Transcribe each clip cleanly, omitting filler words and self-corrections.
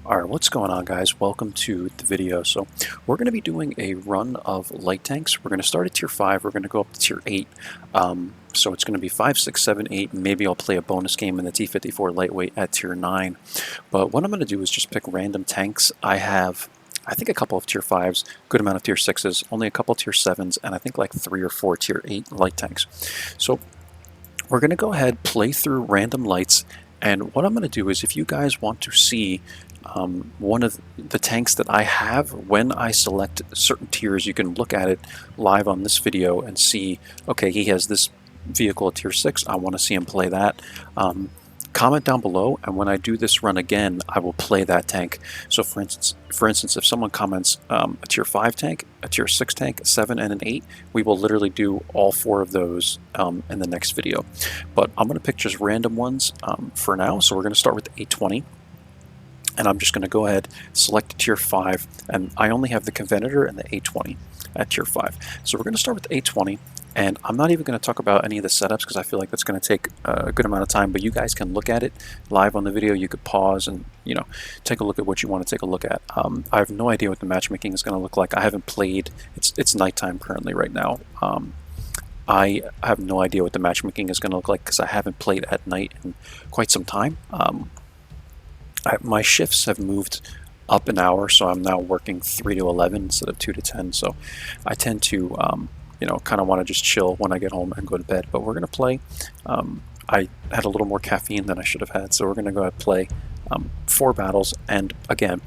Alright, what's going on, guys? Welcome to the video. So we're going to be doing a run of light tanks. We're going to start at tier 5, we're going to go up to tier 8. So it's going to be 5, 6, 7, 8. Maybe I'll play a bonus game in the T-54 lightweight at tier 9. But what I'm going to do is just pick random tanks. I think a couple of tier 5s, good amount of tier 6s, only a couple tier 7s, and I think like 3 or 4 tier 8 light tanks. So we're going to go ahead, play through random lights, and what I'm going to do is if you guys want to see one of the tanks that I have, when I select certain tiers, you can look at it live on this video and see, okay, he has this vehicle at tier 6, I want to see him play that. Comment down below, and when I do this run again, I will play that tank. So for instance, if someone comments a tier 5 tank, a tier 6 tank, a 7, and an 8, we will literally do all 4 of those in the next video. But I'm going to pick just random ones for now, so we're going to start with the A20. And I'm just going to go ahead, select tier 5, and I only have the Convenator and the A20 at tier 5. So we're going to start with the A20, and I'm not even going to talk about any of the setups because I feel like that's going to take a good amount of time, but you guys can look at it live on the video. You could pause and, you know, take a look at what you want to take a look at. I have no idea what the matchmaking is going to look like. I haven't played. It's nighttime currently right now. I have no idea what the matchmaking is going to look like because I haven't played at night in quite some time. My shifts have moved up an hour, so I'm now working 3 to 11 instead of 2 to 10. So I tend to, you know, kind of want to just chill when I get home and go to bed. But we're going to play. I had a little more caffeine than I should have had, so we're going to go ahead and play 4 battles. And again,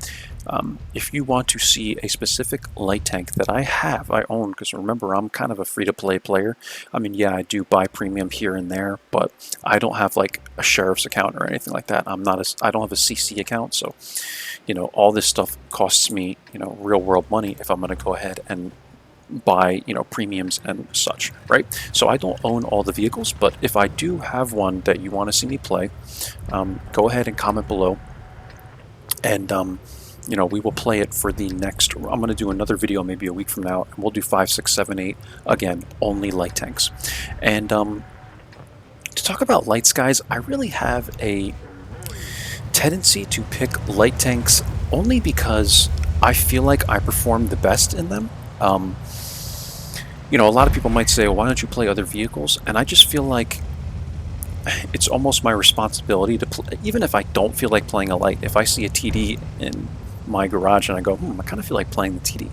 if you want to see a specific light tank that I own, because remember, I'm kind of a free-to-play player. I mean, yeah, I do buy premium here and there, but I don't have like a sheriff's account or anything like that. I don't have a CC account, so you know, all this stuff costs me, you know, real-world money if I'm going to go ahead and buy, you know, premiums and such, right? So I don't own all the vehicles, but if I do have one that you want to see me play, go ahead and comment below, and you know, we will play it for the next. I'm going to do another video maybe a week from now, and we'll do 5, 6, 7, 8 again, only light tanks. And to talk about lights, guys, I really have a tendency to pick light tanks only because I feel like I perform the best in them. You know, a lot of people might say, well, why don't you play other vehicles? And I just feel like it's almost my responsibility to play, even if I don't feel like playing a light. If I see a TD in my garage and I go, I kind of feel like playing the TD,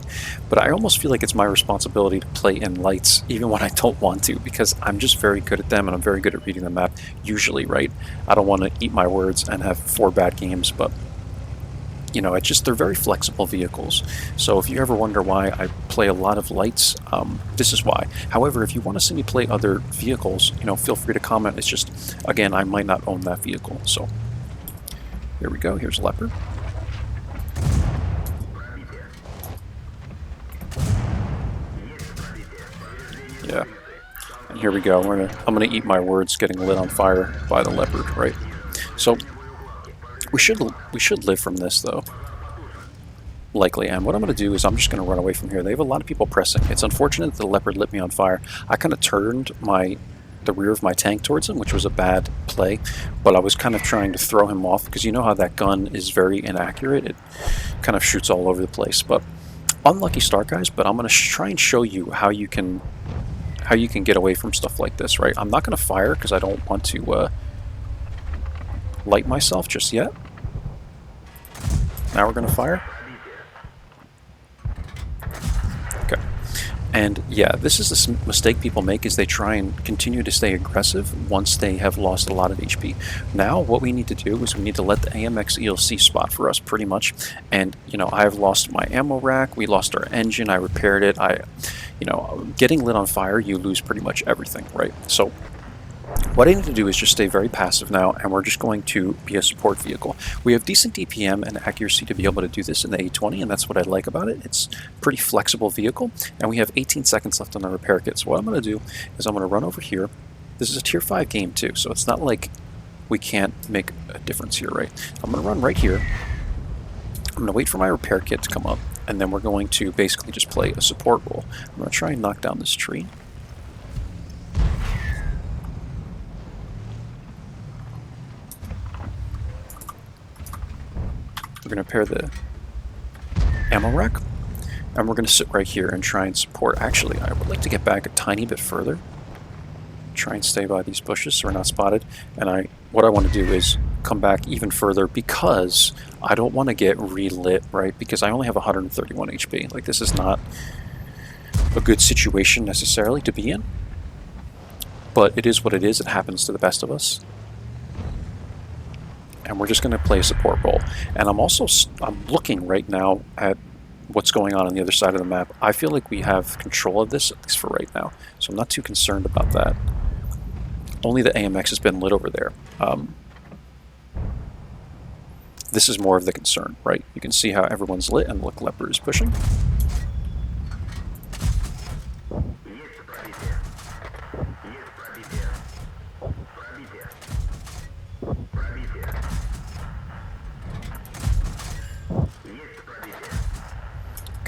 but I almost feel like it's my responsibility to play in lights even when I don't want to, because I'm just very good at them and I'm very good at reading the map usually, right? I don't want to eat my words and have 4 bad games, but you know, it's just, they're very flexible vehicles. So if you ever wonder why I play a lot of lights, this is why. However, if you want to see me play other vehicles, you know, feel free to comment. It's just, again, I might not own that vehicle. So here we go. Here's Leopard. Yeah. And here we go. I'm gonna eat my words getting lit on fire by the Leopard, right? So we should live from this, though. Likely. And what I'm going to do is I'm just going to run away from here. They have a lot of people pressing. It's unfortunate that the Leopard lit me on fire. I kind of turned the rear of my tank towards him, which was a bad play, but I was kind of trying to throw him off because you know how that gun is very inaccurate. It kind of shoots all over the place. But unlucky start, guys. But I'm going to try and show you how you can get away from stuff like this, right? I'm not going to fire because I don't want to light myself just yet. Now we're going to fire. Okay. And yeah, this is the mistake people make, is they try and continue to stay aggressive once they have lost a lot of HP. Now what we need to do is we need to let the AMX ELC spot for us pretty much. And you know, I've lost my ammo rack, we lost our engine, I repaired it. You know, getting lit on fire, you lose pretty much everything, right? So what I need to do is just stay very passive now, and we're just going to be a support vehicle. We have decent DPM and accuracy to be able to do this in the A20, and that's what I like about it. It's a pretty flexible vehicle, and we have 18 seconds left on the repair kit. So what I'm going to do is I'm going to run over here. This is a tier 5 game too, so it's not like we can't make a difference here, right? I'm going to run right here. I'm going to wait for my repair kit to come up, and then we're going to basically just play a support role. I'm going to try and knock down this tree. We're going to pair the ammo rack, and we're going to sit right here and try and support. Actually, I would like to get back a tiny bit further. Try and stay by these bushes so we're not spotted. And what I want to do is come back even further because I don't want to get relit, right? Because I only have 131 HP. Like, this is not a good situation necessarily to be in. But it is what it is. It happens to the best of us. And we're just going to play a support role. And I'm looking right now at what's going on the other side of the map. I feel like we have control of this, at least for right now. So I'm not too concerned about that. Only the AMX has been lit over there. This is more of the concern, right? You can see how everyone's lit, and look, Leopard is pushing.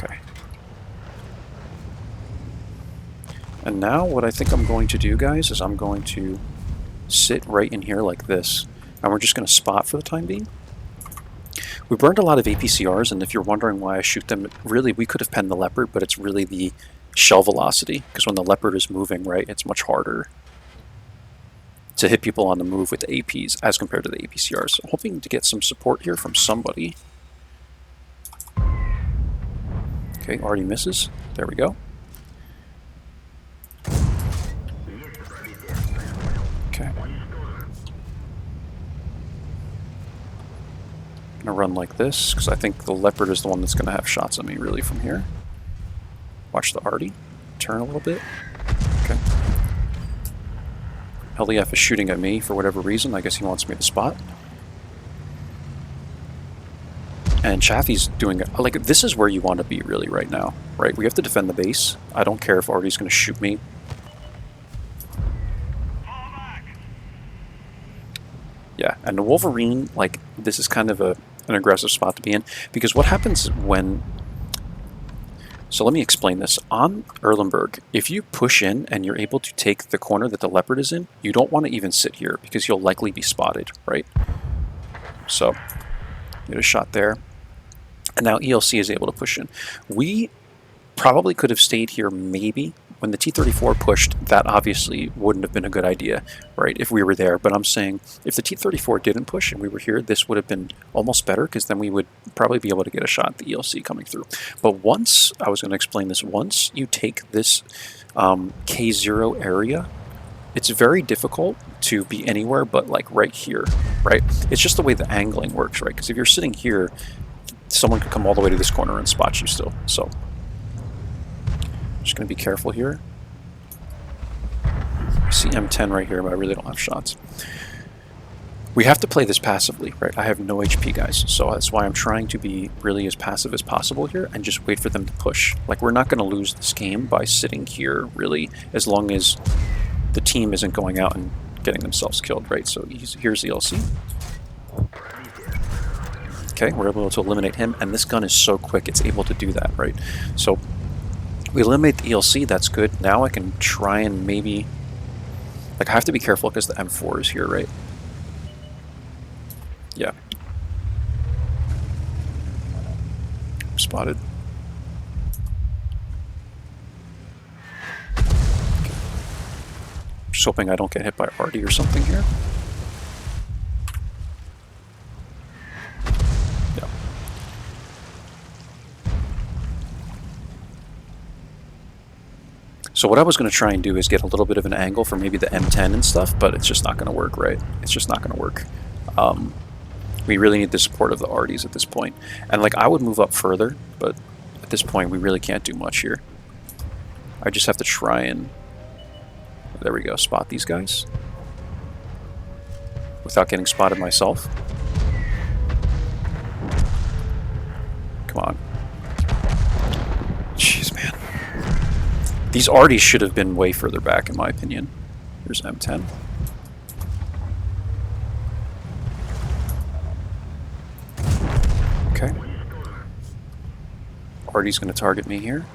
Okay. And now what I think I'm going to do, guys, is I'm going to sit right in here like this, and we're just going to spot for the time being. We burned a lot of APCRs, and if you're wondering why I shoot them, really we could have penned the Leopard, but it's really the shell velocity, because when the Leopard is moving, right, it's much harder to hit people on the move with the APs as compared to the APCRs. So I'm hoping to get some support here from somebody. Okay, already misses. There we go. Okay. I'm gonna run like this, because I think the Leopard is the one that's gonna have shots at me really from here. Watch the Artie. Turn a little bit. Okay. LEF is shooting at me for whatever reason. I guess he wants me to spot. And Chaffee's doing it. Like, this is where you want to be really right now, right? We have to defend the base. I don't care if Artie's going to shoot me. Yeah, and the Wolverine, like, this is kind of an aggressive spot to be in, because what happens when... So let me explain this. On Erlenberg, if you push in and you're able to take the corner that the Leopard is in, you don't want to even sit here, because you'll likely be spotted, right? So, get a shot there. And now ELC is able to push in. We probably could have stayed here maybe. When the T-34 pushed, that obviously wouldn't have been a good idea, right, if we were there. But I'm saying, if the T-34 didn't push and we were here, this would have been almost better, because then we would probably be able to get a shot at the ELC coming through. But once, I was going to explain this, once you take this K0 area, it's very difficult to be anywhere but, like, right here, right? It's just the way the angling works, right? Because if you're sitting here, someone could come all the way to this corner and spot you still, so... Just going to be careful here. I see M10 right here, but I really don't have shots. We have to play this passively, right? I have no HP, guys, so that's why I'm trying to be really as passive as possible here and just wait for them to push. Like, we're not going to lose this game by sitting here, really, as long as the team isn't going out and getting themselves killed, right? So here's the LC. Okay, we're able to eliminate him, and this gun is so quick, it's able to do that, right? So... we eliminate the ELC, that's good. Now I can try and maybe... Like, I have to be careful because the M4 is here, right? Yeah. Spotted. Okay. Just hoping I don't get hit by Artie or something here. So what I was going to try and do is get a little bit of an angle for maybe the M10 and stuff, but it's just not going to work, right? It's just not going to work. We really need the support of the Arties at this point. And, like, I would move up further, but at this point we really can't do much here. I just have to try and... There we go, spot these guys. Without getting spotted myself. Come on. Jeez, man. These Arties should have been way further back, in my opinion. Here's M10. Okay. Artie's going to target me here.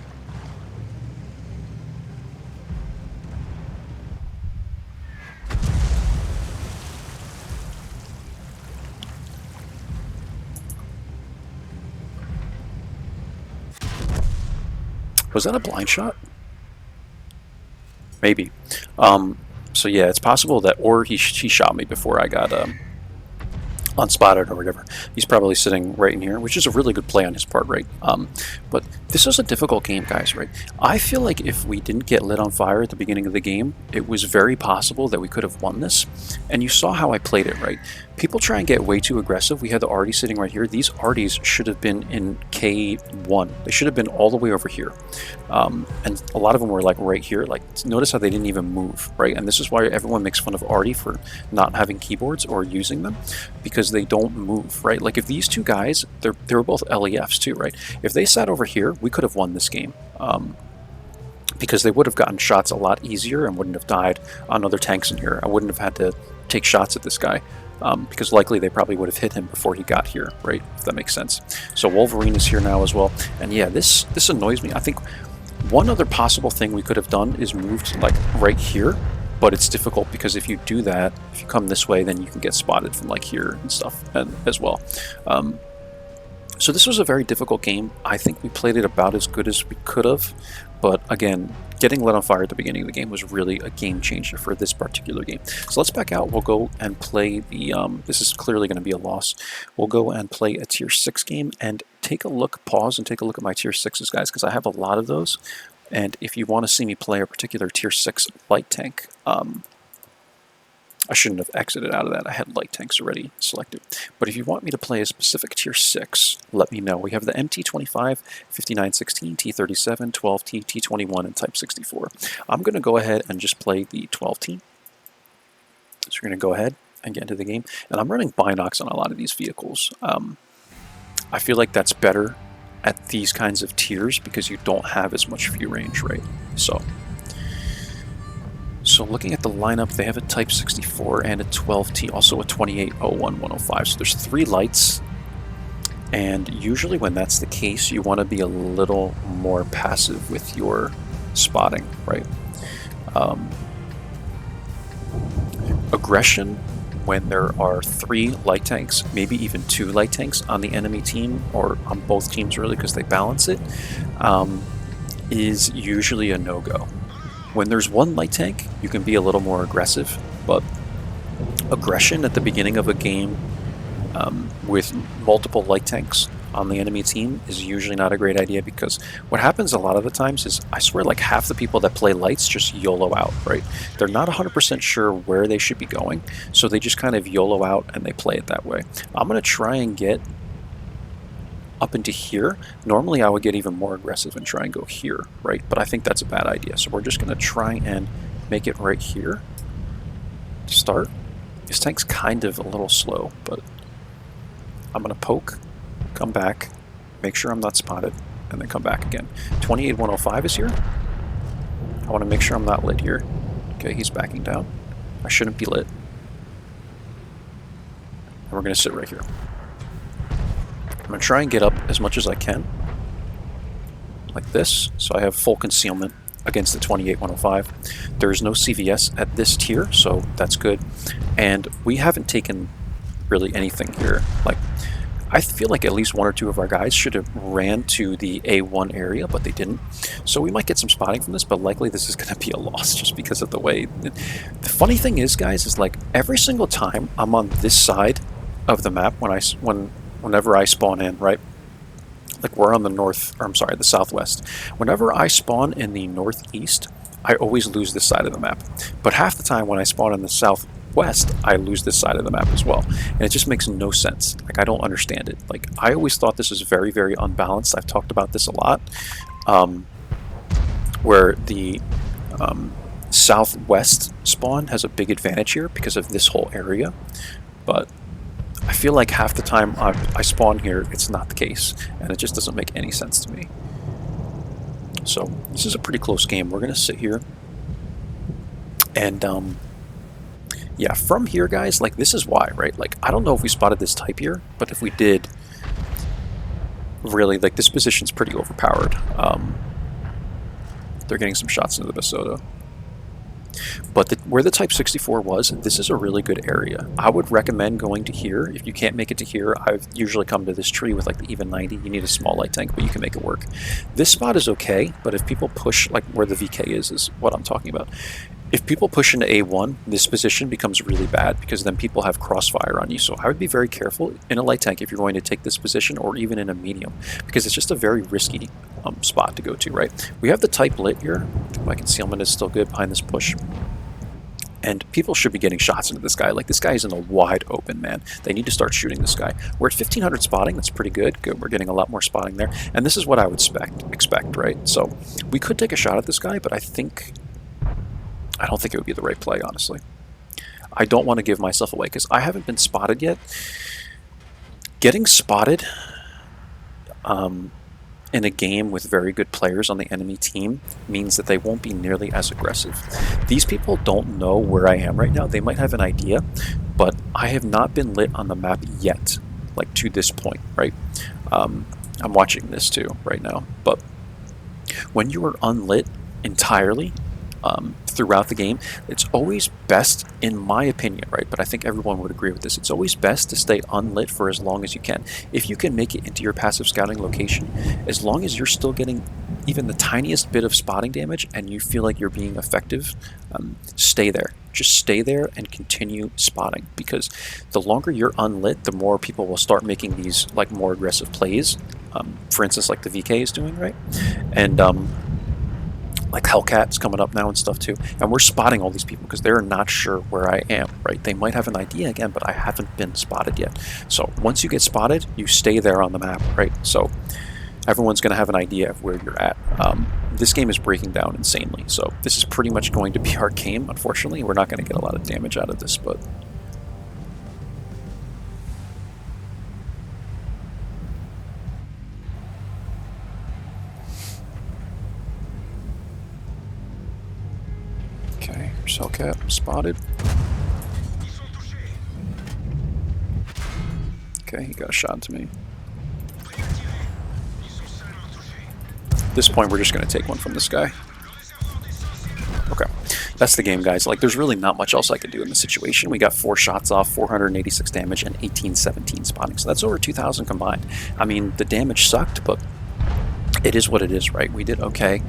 Was that a blind shot? Maybe. So yeah, it's possible that, or he shot me before I got unspotted or whatever. He's probably sitting right in here, which is a really good play on his part, right? But this is a difficult game, guys, right? I feel like if we didn't get lit on fire at the beginning of the game, it was very possible that we could have won this. And you saw how I played it, right? People try and get way too aggressive. We had the arty sitting right here. These arties should have been in K1. They should have been all the way over here. And a lot of them were like right here. Like, notice how they didn't even move, right? And this is why everyone makes fun of arty for not having keyboards or using them, because they don't move, right? Like if these two guys, they were both LEFs too, right? If they sat over here, we could have won this game. Because they would have gotten shots a lot easier and wouldn't have died on other tanks in here. I wouldn't have had to take shots at this guy. Because likely they probably would have hit him before he got here, right? If that makes sense. So Wolverine is here now as well. And yeah, this annoys me. I think one other possible thing we could have done is moved like right here, but it's difficult because if you do that, if you come this way, then you can get spotted from like here and stuff as well. So this was a very difficult game. I think we played it about as good as we could have, but again, getting lit on fire at the beginning of the game was really a game changer for this particular game. So let's back out. We'll go and play the, this is clearly going to be a loss. We'll go and play a tier 6 game and take a look, pause and take a look at my tier 6s, guys, because I have a lot of those. And if you want to see me play a particular tier 6 light tank, I shouldn't have exited out of that. I had light tanks already selected. But if you want me to play a specific tier 6, let me know. We have the MT25, 5916, T37, 12T, T21, and Type 64. I'm going to go ahead and just play the 12T. So we're going to go ahead and get into the game. And I'm running binocs on a lot of these vehicles. I feel like that's better at these kinds of tiers because you don't have as much view range, right? So looking at the lineup, they have a Type 64 and a 12T, also a 2801 105. So there's 3 lights, and usually when that's the case, you want to be a little more passive with your spotting, right? Aggression, when there are 3 light tanks, maybe even 2 light tanks on the enemy team, or on both teams really because they balance it, is usually a no-go. When there's 1 light tank, you can be a little more aggressive, but aggression at the beginning of a game with multiple light tanks on the enemy team is usually not a great idea, because what happens a lot of the times is, I swear, like half the people that play lights just YOLO out, right? They're not 100% sure where they should be going, so they just kind of YOLO out and they play it that way. I'm going to try and get up into here. Normally I would get even more aggressive and try and go here, right? But I think that's a bad idea. So we're just going to try and make it right here to start. This tank's kind of a little slow, but I'm going to poke, come back, make sure I'm not spotted, and then come back again. 28105 is here. I want to make sure I'm not lit here. Okay, he's backing down. I shouldn't be lit. And we're going to sit right here. I'm going to try and get up as much as I can, like this, so I have full concealment against the 28105. There is no CVS at this tier, so that's good. And we haven't taken really anything here. Like, I feel like at least 1 or 2 of our guys should have ran to the A1 area, but they didn't. So we might get some spotting from this, but likely this is going to be a loss just because of the way. The funny thing is, guys, is like every single time I'm on this side of the map whenever I spawn in, right? Like we're on the north, or I'm sorry, the southwest. Whenever I spawn in the northeast, I always lose this side of the map. But half the time when I spawn in the southwest, I lose this side of the map as well. And it just makes no sense. Like, I don't understand it. Like, I always thought this was very, very unbalanced. I've talked about this a lot. Where the southwest spawn has a big advantage here because of this whole area. But I feel like half the time I spawn here, it's not the case, and it just doesn't make any sense to me. So this is a pretty close game. We're gonna sit here, and yeah, from here, guys, like this is why, right? Like, I don't know if we spotted this type here, but if we did, really, like, this position's pretty overpowered. They're getting some shots into the Basoto. But where the Type 64 was, this is a really good area. I would recommend going to here. If you can't make it to here, I've usually come to this tree with like the even 90. You need a small light tank, but you can make it work. This spot is okay, but if people push, like where the VK is what I'm talking about. If people push into A1, this position becomes really bad because then people have crossfire on you. So I would be very careful in a light tank if you're going to take this position, or even in a medium, because it's just a very risky spot to go to, right? We have the Type lit here. My concealment is still good behind this push. And people should be getting shots into this guy. Like, this guy is in a wide open, man. They need to start shooting this guy. We're at 1,500 spotting. That's pretty good. Good. We're getting a lot more spotting there. And this is what I would expect, right? So we could take a shot at this guy, but I don't think it would be the right play, honestly. I don't want to give myself away because I haven't been spotted yet. Getting spotted in a game with very good players on the enemy team means that they won't be nearly as aggressive. These people don't know where I am right now. They might have an idea, but I have not been lit on the map yet, like to this point, right? I'm watching this too right now, but when you are unlit entirely, throughout the game, it's always best, in my opinion, right? But I think everyone would agree with this. It's always best to stay unlit for as long as you can. If you can make it into your passive scouting location, as long as you're still getting even the tiniest bit of spotting damage and you feel like you're being effective, stay there. Just stay there and continue spotting, because the longer you're unlit, the more people will start making these like more aggressive plays. For instance, like the VK is doing, right? And like Hellcat's coming up now and stuff too, and we're spotting all these people because they're not sure where I am, right? They might have an idea again, but I haven't been spotted yet. So once you get spotted, you stay there on the map, right? So everyone's going to have an idea of where you're at. This game is breaking down insanely, so this is pretty much going to be our game. Unfortunately, we're not going to get a lot of damage out of this, but okay, Hellcat spotted. Okay, he got a shot to me. At this point, we're just going to take one from this guy. Okay, that's the game, guys. Like, there's really not much else I can do in this situation. We got 4 shots off, 486 damage, and 1817 spotting. So that's over 2,000 combined. I mean, the damage sucked, but it is what it is, right? We did okay,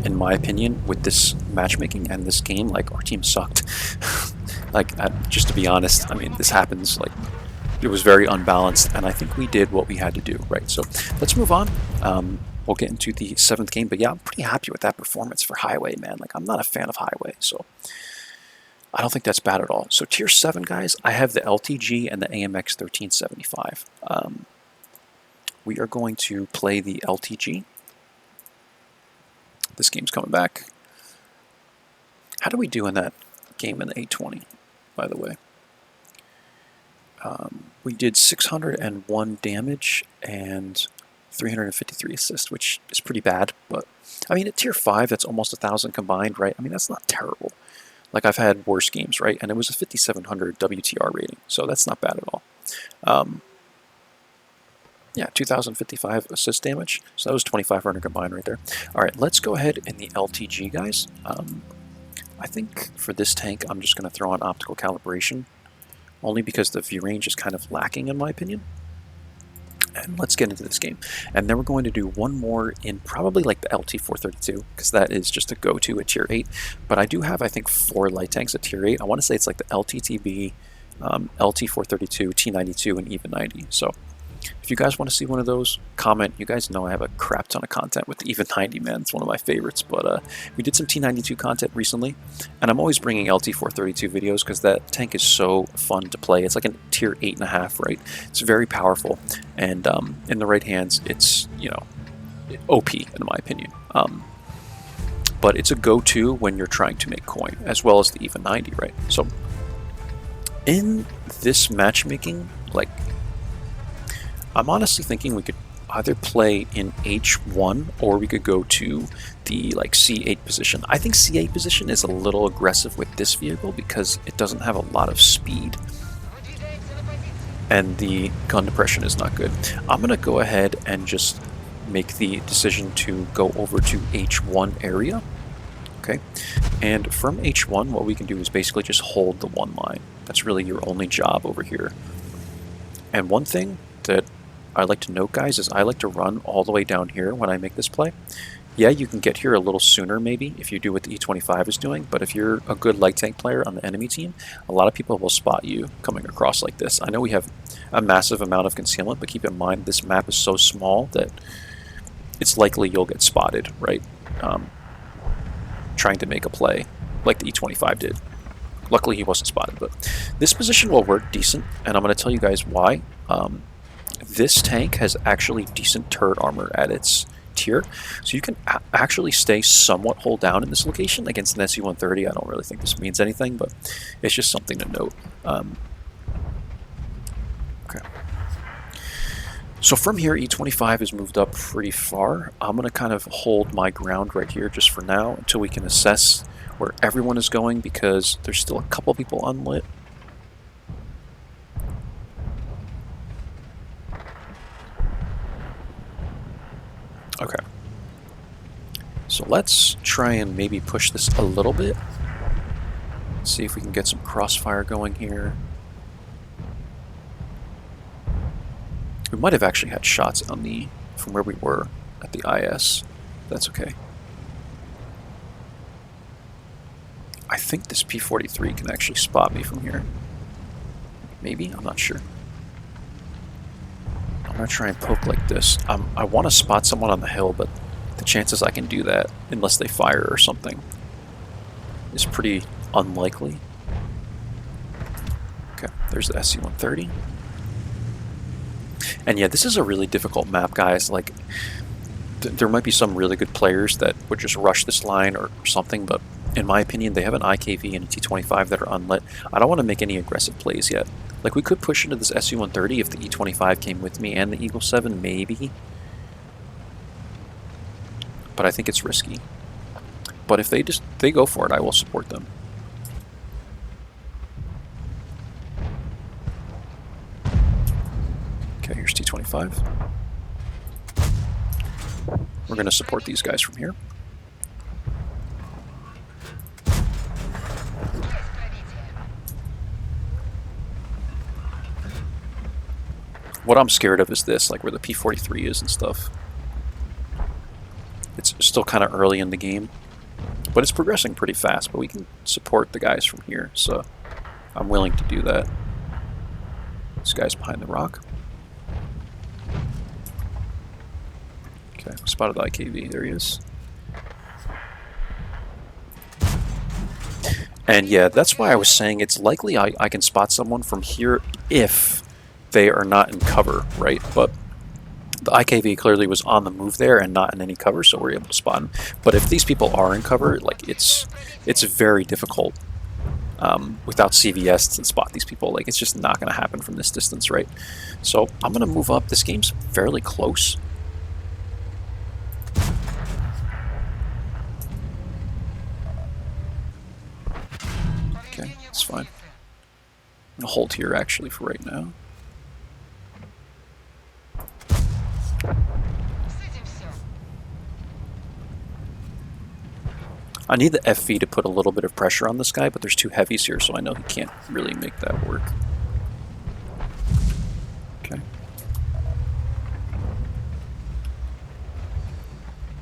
in my opinion, with this matchmaking and this game. Like, our team sucked. Like, just to be honest, I mean, this happens. Like, it was very unbalanced, and I think we did what we had to do, right? So let's move on. We'll get into the 7th game, but yeah, I'm pretty happy with that performance for Highway, man. Like, I'm not a fan of Highway, so I don't think that's bad at all. So Tier 7, guys, I have the LTG and the AMX 1375. We are going to play the LTG. This game's coming back. How do we do in that game in the A20, by the way? We did 601 damage and 353 assists, which is pretty bad, but I mean, at Tier 5, that's almost 1,000 combined, right? I mean, that's not terrible. Like, I've had worse games, right? And it was a 5,700 WTR rating, so that's not bad at all. Yeah, 2,055 assist damage, so that was 2,500 combined right there. All right, let's go ahead in the LTG, guys. I think for this tank, I'm just going to throw on optical calibration, only because the view range is kind of lacking, in my opinion. And let's get into this game. And then we're going to do one more in probably like the LT-432, because that is just a go-to at Tier 8. But I do have, I think, 4 light tanks at Tier 8. I want to say it's like the LTTB, LT-432, T92, and even 90. So if you guys want to see one of those, comment. You guys know I have a crap ton of content with the even 90, man. It's one of my favorites. But we did some T92 content recently, and I'm always bringing LT-432 videos because that tank is so fun to play. It's like a Tier 8.5, right? It's very powerful, and in the right hands, it's, you know, OP in my opinion. But it's a go-to when you're trying to make coin, as well as the even 90, right? So in this matchmaking, like, I'm honestly thinking we could either play in H1 or we could go to the like C8 position. I think C8 position is a little aggressive with this vehicle because it doesn't have a lot of speed and the gun depression is not good. I'm gonna go ahead and just make the decision to go over to H1 area. Okay, and from H1, what we can do is basically just hold the one line. That's really your only job over here. And one thing that I like to note, guys, is I like to run all the way down here when I make this play. Yeah, you can get here a little sooner maybe if you do what the E25 is doing, but if you're a good light tank player on the enemy team, a lot of people will spot you coming across like this. I know we have a massive amount of concealment, but keep in mind this map is so small that it's likely you'll get spotted, right? Trying to make a play like the E25 did. Luckily he wasn't spotted, but this position will work decent, and I'm going to tell you guys why. This tank has actually decent turret armor at its tier, so you can actually stay somewhat hold down in this location against an SU-130. I don't really think this means anything, but it's just something to note. Okay. So from here, E25 has moved up pretty far. I'm going to kind of hold my ground right here just for now until we can assess where everyone is going, because there's still a couple people unlit. Okay. So let's try and maybe push this a little bit. See if we can get some crossfire going here. We might have actually had shots on the from where we were at the IS. That's okay. I think this P-43 can actually spot me from here. Maybe? I'm not sure. I'm going to try and poke like this. I want to spot someone on the hill, but the chances I can do that, unless they fire or something, is pretty unlikely. Okay, there's the SC-130. And yeah, this is a really difficult map, guys. Like, there might be some really good players that would just rush this line or something, but in my opinion, they have an IKV and a T-25 that are unlit. I don't want to make any aggressive plays yet. Like, we could push into this SU-130 if the E-25 came with me and the Eagle 7, maybe. But I think it's risky. But if they go for it, I will support them. Okay, here's T-25. We're going to support these guys from here. What I'm scared of is this, like where the P-43 is and stuff. It's still kind of early in the game, but it's progressing pretty fast, but we can support the guys from here, so I'm willing to do that. This guy's behind the rock. Okay, we spotted the IKV, there he is. And yeah, that's why I was saying it's likely I can spot someone from here if they are not in cover, right? But the IKV clearly was on the move there and not in any cover, so we're able to spot him. But if these people are in cover, like it's very difficult without CVS to spot these people. Like, it's just not going to happen from this distance, right? So I'm going to move up. This game's fairly close. Okay, it's fine. I'm going to hold here actually for right now. I need the FV to put a little bit of pressure on this guy, but there's two heavies here, so I know he can't really make that work. Okay.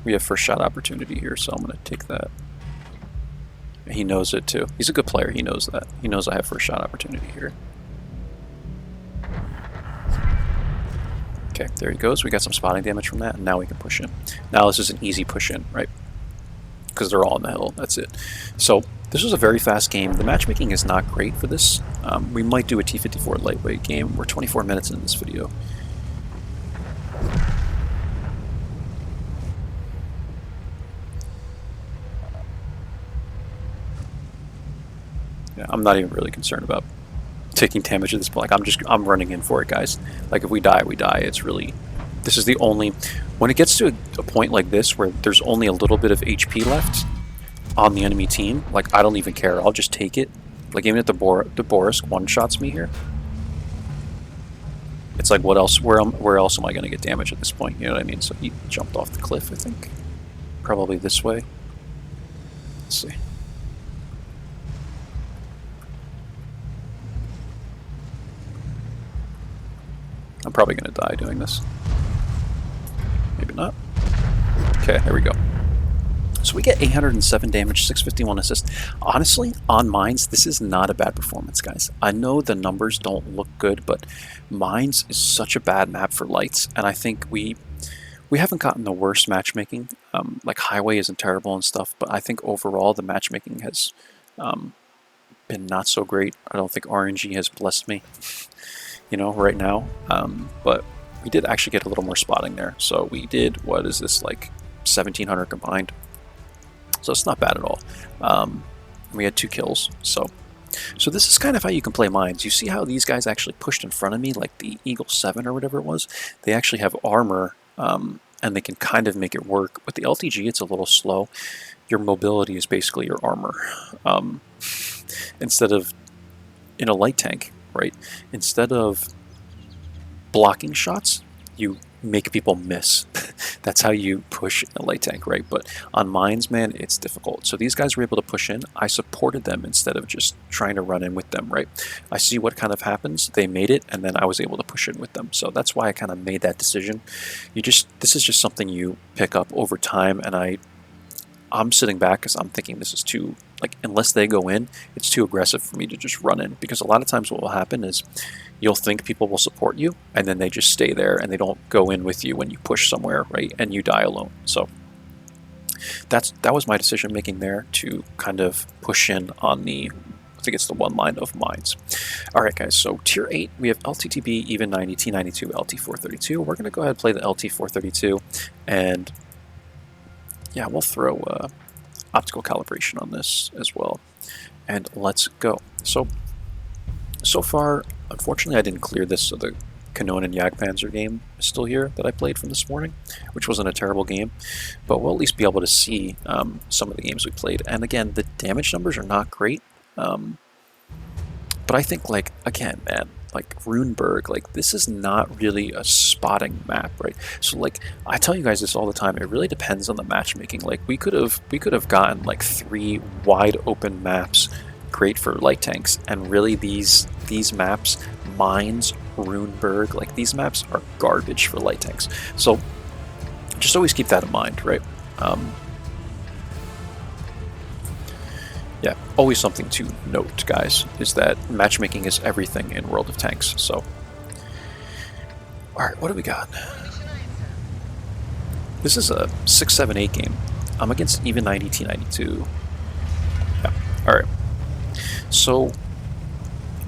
We have first shot opportunity here, so I'm going to take that. He knows it too. He's a good player, he knows that. He knows I have first shot opportunity here. Okay, there he goes. We got some spotting damage from that, and now we can push in. Now this is an easy push in, right? Because they're all on the hill, that's it. So this was a very fast game. The matchmaking is not great for this. We might do a T-54 lightweight game. We're 24 minutes into this video. Yeah, I'm not even really concerned about taking damage at this point. Like, I'm running in for it, guys. Like, if we die, we die. It's really, this is the only, when it gets to a point like this where there's only a little bit of HP left on the enemy team, like, I don't even care. I'll just take it. Like, even if the Boris one-shots me here, it's like, what else? Where else am I going to get damage at this point? You know what I mean? So he jumped off the cliff, I think. Probably this way. Let's see. I'm probably going to die doing this. Maybe not. Okay, there we go. So we get 807 damage, 651 assist. Honestly, on mines, this is not a bad performance, guys. I know the numbers don't look good, but mines is such a bad map for lights, and I think we haven't gotten the worst matchmaking. Like Highway isn't terrible and stuff, but I think overall the matchmaking has been not so great. I don't think RNG has blessed me, you know, right now. But we did actually get a little more spotting there. So we did, what is this, like 1,700 combined. So it's not bad at all. We had 2 kills. So this is kind of how you can play mines. You see how these guys actually pushed in front of me, like the Eagle 7 or whatever it was? They actually have armor, and they can kind of make it work. With the LTG, it's a little slow. Your mobility is basically your armor. Instead of, in a light tank, right? Instead of blocking shots, you make people miss. That's how you push a light tank, right? But on mines, man, it's difficult. So these guys were able to push in. I supported them instead of just trying to run in with them, right? I see what kind of happens. They made it, and then I was able to push in with them. So that's why I kind of made that decision. This is just something you pick up over time, and I'm sitting back because I'm thinking this is too, like, unless they go in, it's too aggressive for me to just run in. Because a lot of times what will happen is you'll think people will support you, and then they just stay there and they don't go in with you when you push somewhere, right? And you die alone. So that was my decision making there, to kind of push in on the, I think it's the one line of mines. All right, guys, so tier 8, we have LTTB, even 90, T92, LT-432. We're going to go ahead and play the LT-432, and yeah, we'll throw optical calibration on this as well. And let's go. So far, unfortunately, I didn't clear this, so the Canon and Jagdpanzer game is still here that I played from this morning, which wasn't a terrible game, but we'll at least be able to see some of the games we played. And again, the damage numbers are not great, but I think, like, again, man, like Runeberg, like, this is not really a spotting map, right? So, like, I tell you guys this all the time, it really depends on the matchmaking. Like, we could have gotten like 3 wide open maps, great for light tanks, and really these maps, mines, Runeberg, like, these maps are garbage for light tanks. So just always keep that in mind, right? Yeah, always something to note, guys, is that matchmaking is everything in World of Tanks. So, alright, what do we got? This is a 6-7-8 game. I'm against even 90, T92. Yeah, alright. So,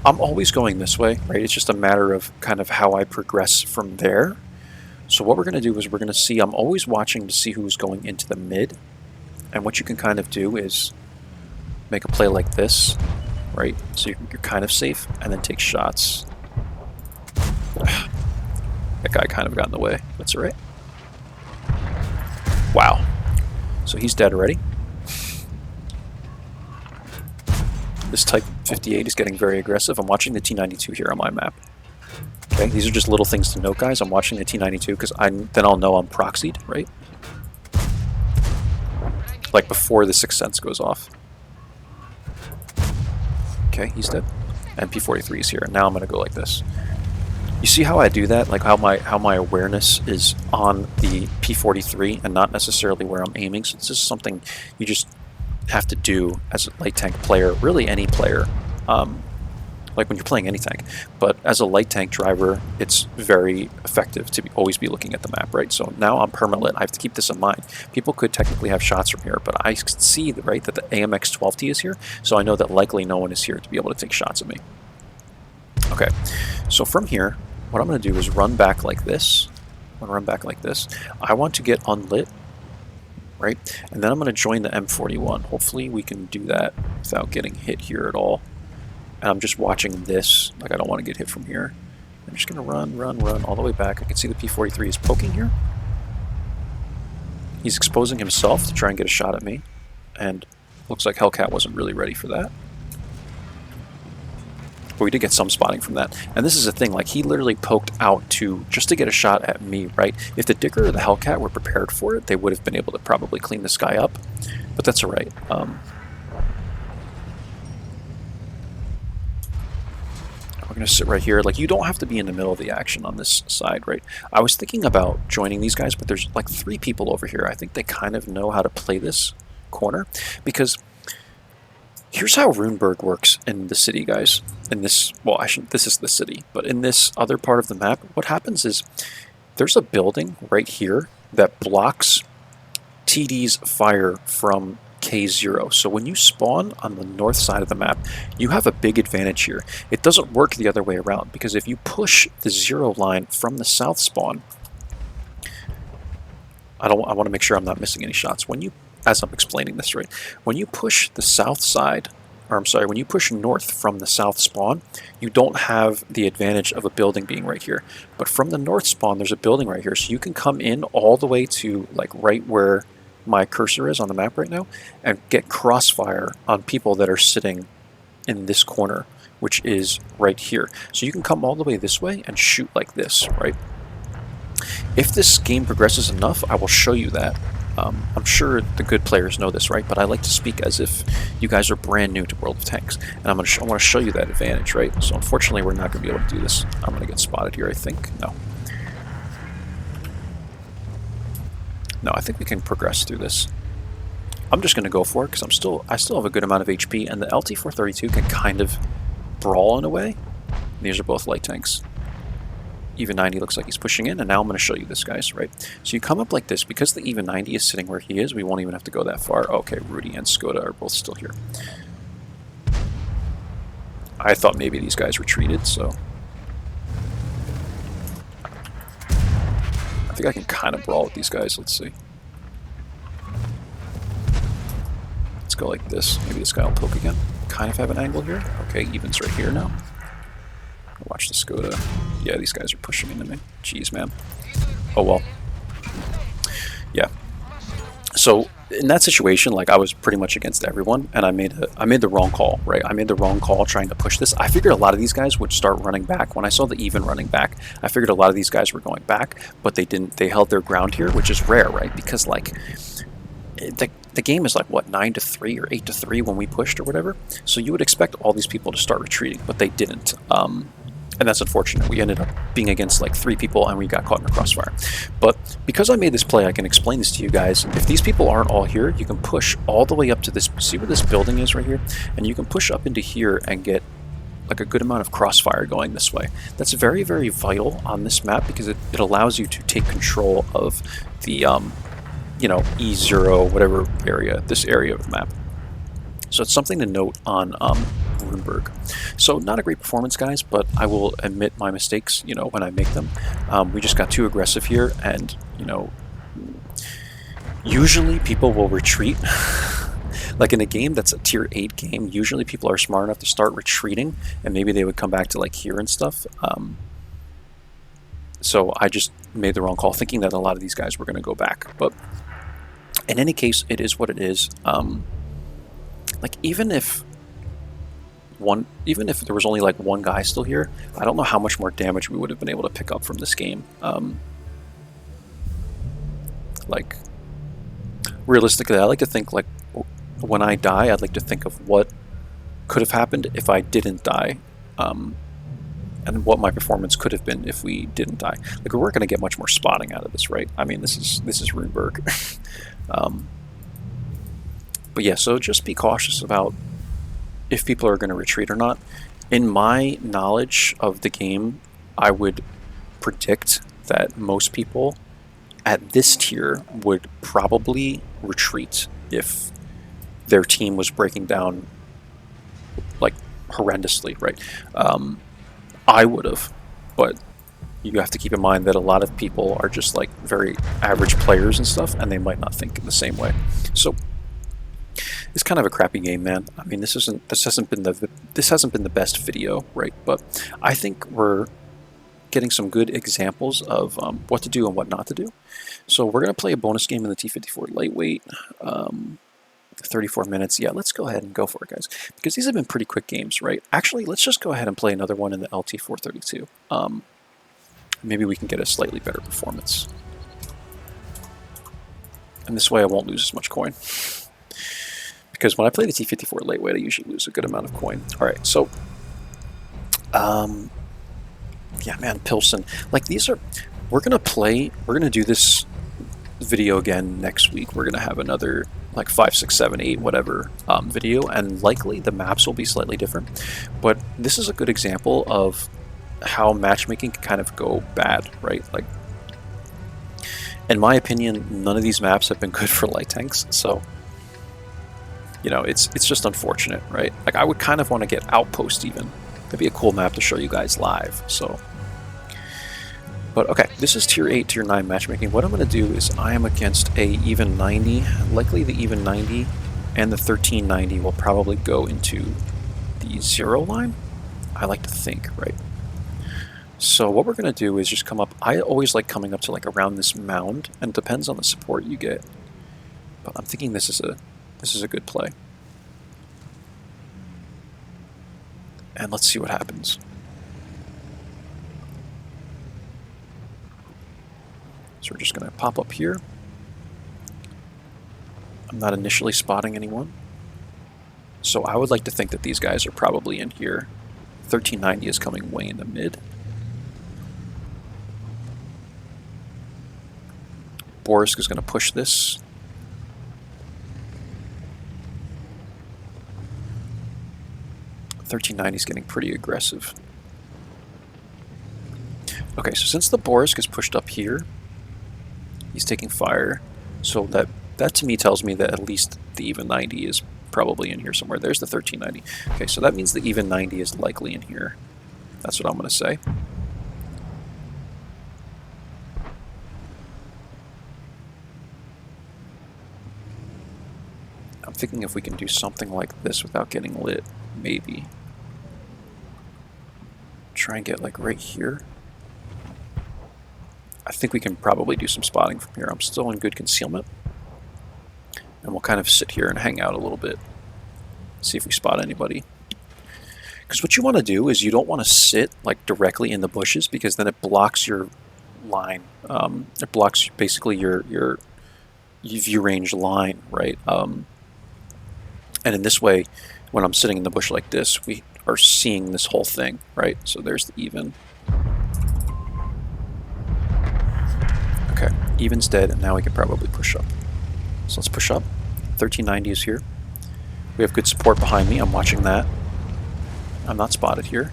I'm always going this way, right? It's just a matter of kind of how I progress from there. So what we're going to do is we're going to see, I'm always watching to see who's going into the mid. And what you can kind of do is make a play like this, right? So you're kind of safe, and then take shots. That guy kind of got in the way. That's all right. Wow. So he's dead already. This Type 58 is getting very aggressive. I'm watching the T92 here on my map. Okay, these are just little things to note, guys. I'm watching the T92 because then I'll know I'm proxied, right? Like before the Sixth Sense goes off. Okay, he's dead. And P43 is here. Now I'm going to go like this. You see how I do that? Like how my awareness is on the P43 and not necessarily where I'm aiming. So this is something you just have to do as a light tank player, really any player, like when you're playing any tank. But as a light tank driver, it's very effective to always be looking at the map, right? So now I'm permalit. I have to keep this in mind. People could technically have shots from here, but I see, right, that the AMX 12T is here, so I know that likely no one is here to be able to take shots at me. Okay, so from here, what I'm going to do is run back like this. I'm going to run back like this. I want to get unlit, right? And then I'm going to join the M41. Hopefully we can do that without getting hit here at all. And I'm just watching this, like I don't want to get hit from here. I'm just going to run all the way back. I can see the P43 is poking here. He's exposing himself to try and get a shot at me. And looks like Hellcat wasn't really ready for that. But we did get some spotting from that. And this is the thing, like he literally poked out just to get a shot at me, right? If the Digger or the Hellcat were prepared for it, they would have been able to probably clean this guy up. but that's all right. We're going to sit right here. Like, you don't have to be in the middle of the action on this side, right? I was thinking about joining these guys, but there's like 3 people over here. I think they kind of know how to play this corner, because here's how Runeberg works in the city, guys. In this, well, this is the city, but in this other part of the map, what happens is there's a building right here that blocks TD's fire from K0. So when you spawn on the north side of the map, you have a big advantage here. It doesn't work the other way around, because if you push the 0 line from the south spawn, I want to make sure I'm not missing any shots. When you, as I'm explaining this, right, when you push the south side, or I'm sorry, when you push north from the south spawn, you don't have the advantage of a building being right here. But from the north spawn, there's a building right here, so you can come in all the way to like right where my cursor is on the map right now and get crossfire on people that are sitting in this corner, which is right here. So you can come all the way this way and shoot like this, right? If this game progresses enough, I will show you that. I'm sure the good players know this, right? But I like to speak as if you guys are brand new to World of Tanks, and I want to show you that advantage, right? So unfortunately, we're not going to be able to do this. I'm going to get spotted here, I think. No. No, I think we can progress through this. I'm just going to go for it because I still have a good amount of HP, and the LT-432 can kind of brawl in a way. These are both light tanks. Even 90 looks like he's pushing in, and now I'm going to show you this, guys, right? So you come up like this. Because the even 90 is sitting where he is, we won't even have to go that far. Okay, Rudy and Skoda are both still here. I thought maybe these guys retreated, so I think I can kind of brawl with these guys. Let's see. Let's go like this. Maybe this guy will poke again. Kind of have an angle here. Okay, even's right here now. Watch the Skoda. Yeah, these guys are pushing into me. Jeez, man. Oh well. Yeah. So in that situation, like, I was pretty much against everyone, and I made the wrong call, right? I made the wrong call trying to push this. I figured a lot of these guys would start running back. When I saw the even running back, I figured a lot of these guys were going back, but they didn't. They held their ground here, which is rare, right? Because like the game is like what, 9-3 or 8-3 when we pushed or whatever. So you would expect all these people to start retreating, but they didn't. And that's unfortunate. We ended up being against like 3 people and we got caught in a crossfire. But because I made this play, I can explain this to you guys. If these people aren't all here, you can push all the way up to this. See where this building is right here? And you can push up into here and get like a good amount of crossfire going this way. That's very, very vital on this map because it allows you to take control of the, you know, E0, whatever area, this area of the map. So it's something to note on Runeberg. So not a great performance, guys, but I will admit my mistakes, you know, when I make them. We just got too aggressive here, and, you know, usually people will retreat. Like in a game that's a tier 8 game, usually people are smart enough to start retreating, and maybe they would come back to like here and stuff. So I just made the wrong call, thinking that a lot of these guys were going to go back. But in any case, it is what it is. Like even if there was only like one guy still here, I don't know how much more damage we would have been able to pick up from this game. Like realistically, I like to think like when I die, I'd like to think of what could have happened if I didn't die, and what my performance could have been if we didn't die. Like we weren't going to get much more spotting out of this, right? I mean, this is Runeberg. But yeah, so just be cautious about if people are going to retreat or not. In my knowledge of the game, I would predict that most people at this tier would probably retreat if their team was breaking down like horrendously, right? I would have, but you have to keep in mind that a lot of people are just like very average players and stuff, and they might not think in the same way. So it's kind of a crappy game, man. I mean, this hasn't been the best video, right? But I think we're getting some good examples of what to do and what not to do. So we're gonna play a bonus game in the T54 lightweight. 34 minutes. Yeah, let's go ahead and go for it, guys, because these have been pretty quick games, right? Actually, let's just go ahead and play another one in the LT-432. Maybe we can get a slightly better performance, and this way I won't lose as much coin. Because when I play the T-54 lightweight, I usually lose a good amount of coin. Alright, so... yeah, man, Pilsen. Like, these are... We're going to do this video again next week. We're going to have another, like, 5, 6, 7, 8, whatever video, and likely the maps will be slightly different. But this is a good example of how matchmaking can kind of go bad, right? Like, in my opinion, none of these maps have been good for light tanks, so... You know, it's just unfortunate, right? Like, I would kind of want to get Outpost even. That'd be a cool map to show you guys live, so... But, okay, this is Tier 8, Tier 9 matchmaking. What I'm going to do is I am against a even 90. Likely the even 90 and the 1390 will probably go into the 0 line, I like to think, right? So what we're going to do is just come up... I always like coming up to, like, around this mound, and it depends on the support you get. But I'm thinking this is a good play. And let's see what happens. So we're just going to pop up here. I'm not initially spotting anyone. So I would like to think that these guys are probably in here. 1390 is coming way in the mid. Borisk is going to push this. $13.90 is getting pretty aggressive. Okay, so since the Borisk is pushed up here, he's taking fire. So that to me tells me that at least the even 90 is probably in here somewhere. There's the 1390. Okay, so that means the even 90 is likely in here. That's what I'm going to say. I'm thinking if we can do something like this without getting lit, maybe. Try and get like right here. I think we can probably do some spotting from here. I'm still in good concealment. And we'll kind of sit here and hang out a little bit. See if we spot anybody. Because what you want to do is you don't want to sit like directly in the bushes, because then it blocks your line. It blocks basically your view range line, right? And in this way, when I'm sitting in the bush like this, we are seeing this whole thing, right? So there's the even. Okay, even's dead, and now we can probably push up. So let's push up. 1390 is here. We have good support behind me. I'm watching that. I'm not spotted here.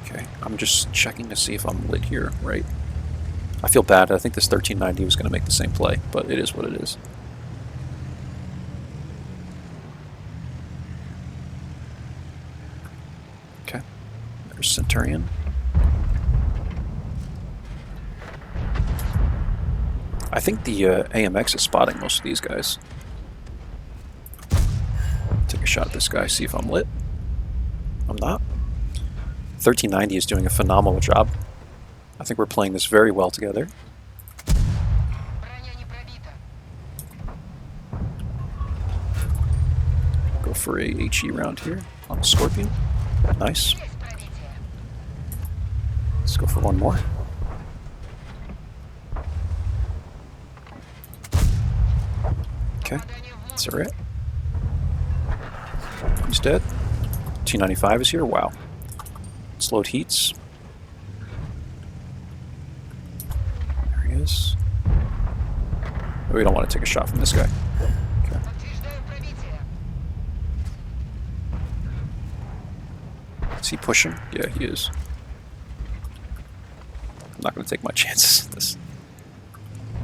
Okay, I'm just checking to see if I'm lit here, right? I feel bad. I think this 1390 was going to make the same play, but it is what it is. Okay, there's Centurion. I think the AMX is spotting most of these guys. Take a shot at this guy, see if I'm lit. I'm not. 1390 is doing a phenomenal job. I think we're playing this very well together. Go for a HE round here on the Scorpion. Nice. Let's go for one more. Okay, that's alright. He's dead. T95 is here. Wow. Slowed heats. There he is. We don't want to take a shot from this guy. Okay. Is he pushing? Yeah, he is. I'm not going to take my chances at this.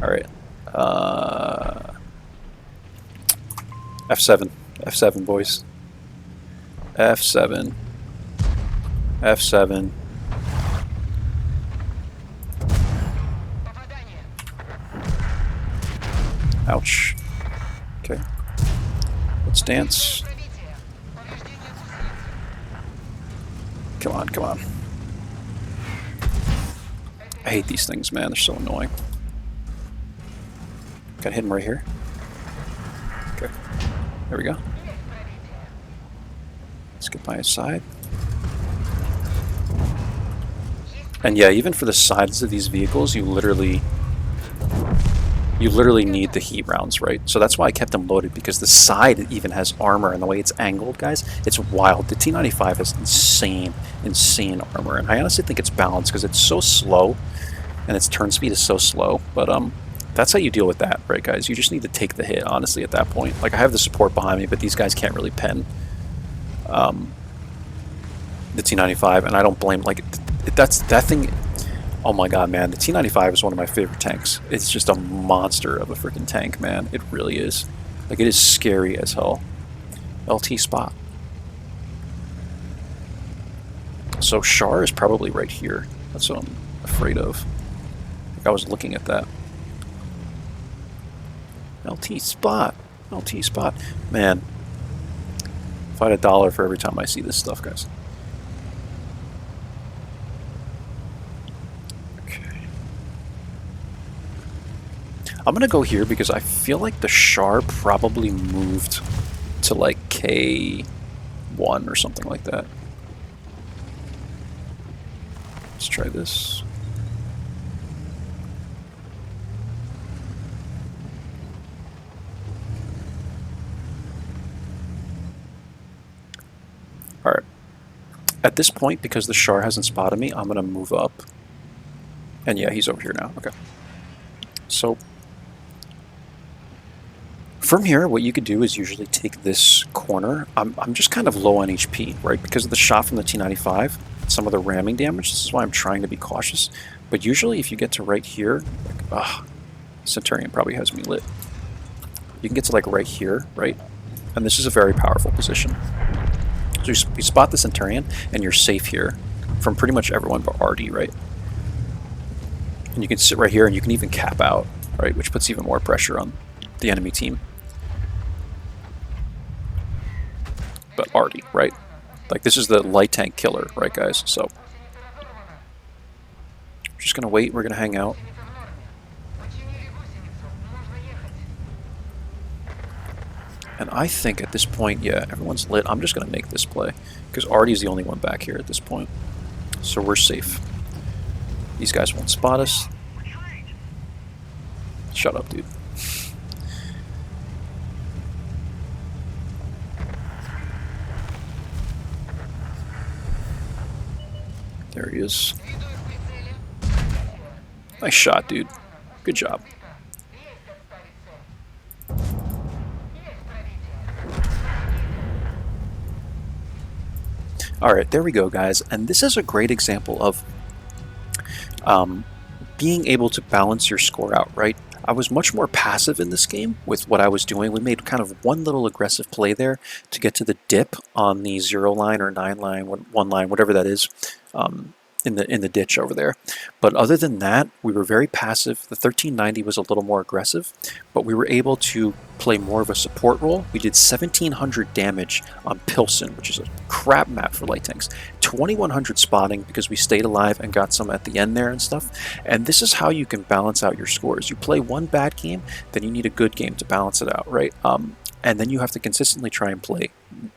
Alright. F7. F7, boys. F7. F7. Ouch. Okay. Let's dance. Come on, come on. I hate these things, man. They're so annoying. Gotta hit him right here. Okay. There we go. Let's get by his side. And yeah, even for the sides of these vehicles, you literally you literally need the heat rounds, right? So that's why I kept them loaded, because the side even has armor, and the way it's angled, guys, it's wild. The T95 has insane armor, and I honestly think it's balanced because it's so slow, and its turn speed is so slow. But that's how you deal with that, right, guys? You just need to take the hit, honestly, at that point. Like, I have the support behind me, but these guys can't really pen the T95, and I don't blame, like, that thing. Oh my god, man, the T95 is one of my favorite tanks. It's just a monster of a freaking tank, man. It really is. Like, it is scary as hell. LT spot. So Char is probably right here. That's what I'm afraid of. Like, I was looking at that. LT spot. LT spot. Man. If I had $1 for every time I see this stuff, guys. I'm gonna go here because I feel like the Char probably moved to like K1 or something like that. Let's try this. Alright. At this point, because the Char hasn't spotted me, I'm gonna move up. And yeah, he's over here now. Okay. So from here, what you could do is usually take this corner. I'm just kind of low on HP, right? Because of the shot from the T95, some of the ramming damage. This is why I'm trying to be cautious. But usually if you get to right here, like, Centurion probably has me lit. You can get to like right here, right? And this is a very powerful position. So you spot the Centurion, and you're safe here from pretty much everyone but RD, right? And you can sit right here, and you can even cap out, right? Which puts even more pressure on the enemy team. But RD, right? Like, this is the light tank killer, right, guys? So we're just gonna wait. We're gonna hang out. And I think at this point, yeah, everyone's lit. I'm just gonna make this play because RD is the only one back here at this point, so we're safe. These guys won't spot us. Shut up, dude. There he is. Nice shot, dude. Good job. Alright, there we go, guys. And this is a great example of being able to balance your score out, right? I was much more passive in this game with what I was doing. We made kind of one little aggressive play there to get to the dip on the 0 line or 9 line, 1 line, whatever that is, in the ditch over there. But other than that, we were very passive. The 1390 was a little more aggressive, but we were able to play more of a support role. We did 1700 damage on Pilsen, which is a crap map for light tanks. 2100 spotting because we stayed alive and got some at the end there and stuff. And this is how you can balance out your scores. You play one bad game, then you need a good game to balance it out, right? And then you have to consistently try and play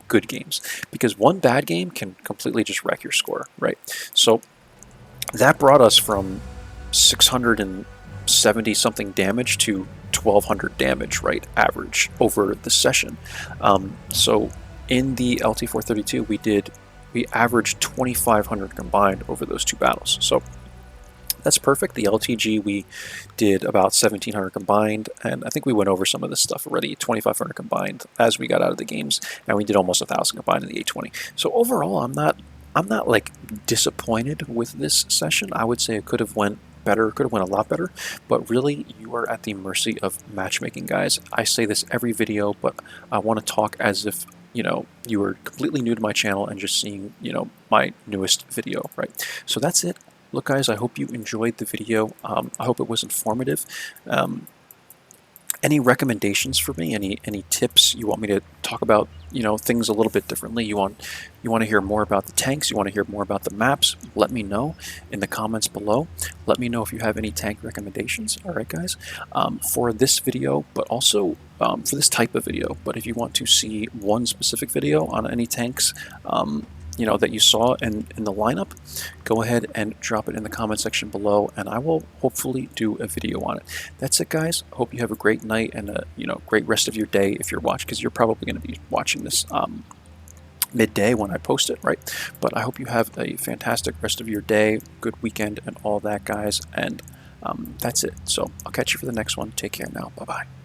good games, because one bad game can completely just wreck your score, right? So that brought us from 670 something damage to 1200 damage, right, average over the session. So in the LT-432, we averaged 2500 combined over those 2 battles. So that's perfect. The LTG, we did about 1700 combined, and I think we went over some of this stuff already, 2500 combined as we got out of the games, and we did almost 1000 combined in the A20. So overall, I'm not like disappointed with this session. I would say it could have went better, could have went a lot better, but really you are at the mercy of matchmaking, guys. I say this every video, but I want to talk as if, you know, you were completely new to my channel and just seeing, you know, my newest video, right? So that's it. Look, guys, I hope you enjoyed the video. I hope it was informative. Any recommendations for me? Any tips you want me to talk about? You know, things a little bit differently. You want to hear more about the tanks? You want to hear more about the maps? Let me know in the comments below. Let me know if you have any tank recommendations. All right, guys, for this video, but also for this type of video. But if you want to see one specific video on any tanks, that you saw in the lineup, go ahead and drop it in the comment section below, and I will hopefully do a video on it. That's it, guys. Hope you have a great night and a great rest of your day if you're watching, because you're probably going to be watching this midday when I post it, right? But I hope you have a fantastic rest of your day, good weekend, and all that, guys. And that's it. So I'll catch you for the next one. Take care now. Bye-bye.